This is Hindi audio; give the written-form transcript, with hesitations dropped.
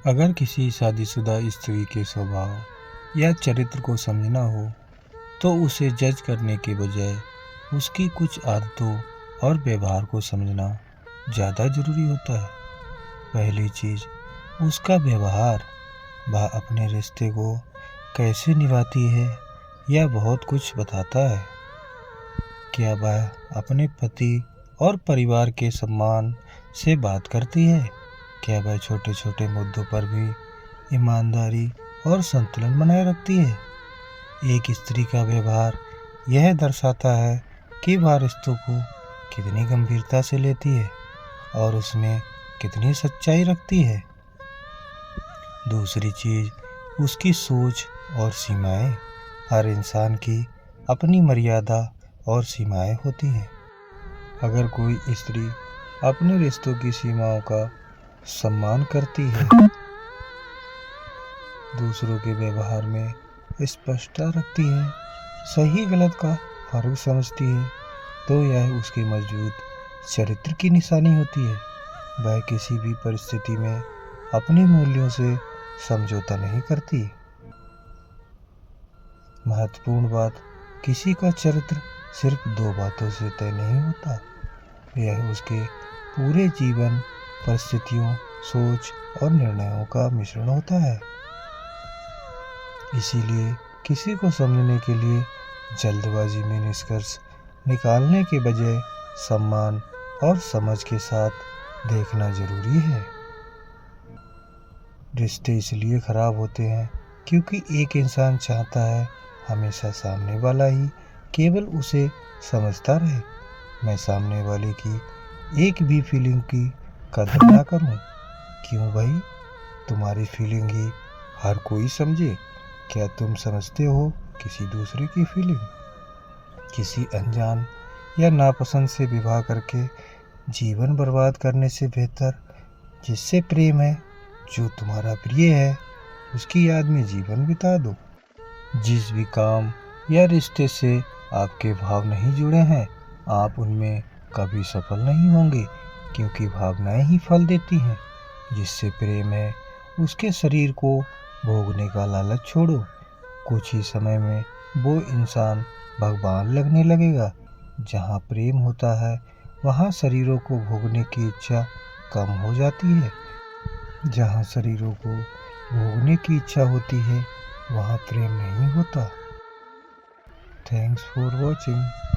अगर किसी शादीशुदा स्त्री के स्वभाव या चरित्र को समझना हो तो उसे जज करने के बजाय उसकी कुछ आदतों और व्यवहार को समझना ज़्यादा ज़रूरी होता है। पहली चीज़ उसका व्यवहार, वह अपने रिश्ते को कैसे निभाती है यह बहुत कुछ बताता है। क्या वह अपने पति और परिवार के सम्मान से बात करती है? क्या वह छोटे छोटे मुद्दों पर भी ईमानदारी और संतुलन बनाए रखती है? एक स्त्री का व्यवहार यह दर्शाता है कि वह रिश्तों को कितनी गंभीरता से लेती है और उसमें कितनी सच्चाई रखती है। दूसरी चीज़ उसकी सोच और सीमाएं। हर इंसान की अपनी मर्यादा और सीमाएं होती हैं। अगर कोई स्त्री अपने रिश्तों की सीमाओं का सम्मान करती है, दूसरों के व्यवहार में स्पष्टता रखती है, सही गलत का फर्क समझती है, तो यह उसके मजबूत चरित्र की निशानी होती है। वह किसी भी परिस्थिति में अपने मूल्यों से समझौता नहीं करती। महत्वपूर्ण बात, किसी का चरित्र सिर्फ दो बातों से तय नहीं होता, यह उसके पूरे जीवन, परिस्थितियों, सोच और निर्णयों का मिश्रण होता है। इसीलिए किसी को समझने के लिए जल्दबाजी में निष्कर्ष निकालने के बजाय सम्मान और समझ के साथ देखना जरूरी है। रिश्ते इसलिए खराब होते हैं क्योंकि एक इंसान चाहता है हमेशा सामने वाला ही केवल उसे समझता रहे। मैं सामने वाले की एक भी फीलिंग की कदर ना करूं। क्यों भाई, तुम्हारी फीलिंग ही हर कोई समझे? क्या तुम समझते हो किसी दूसरे की फीलिंग? किसी अनजान या नापसंद से विवाह करके जीवन बर्बाद करने से बेहतर जिससे प्रेम है, जो तुम्हारा प्रिय है, उसकी याद में जीवन बिता दो। जिस भी काम या रिश्ते से आपके भाव नहीं जुड़े हैं, आप उनमें कभी सफल नहीं होंगे, क्योंकि भावनाएं ही फल देती हैं। जिससे प्रेम है, उसके शरीर को भोगने का लालच छोड़ो। कुछ ही समय में वो इंसान भगवान लगने लगेगा। जहाँ प्रेम होता है वहाँ शरीरों को भोगने की इच्छा कम हो जाती है। जहाँ शरीरों को भोगने की इच्छा होती है वहाँ प्रेम नहीं होता। Thanks for watching.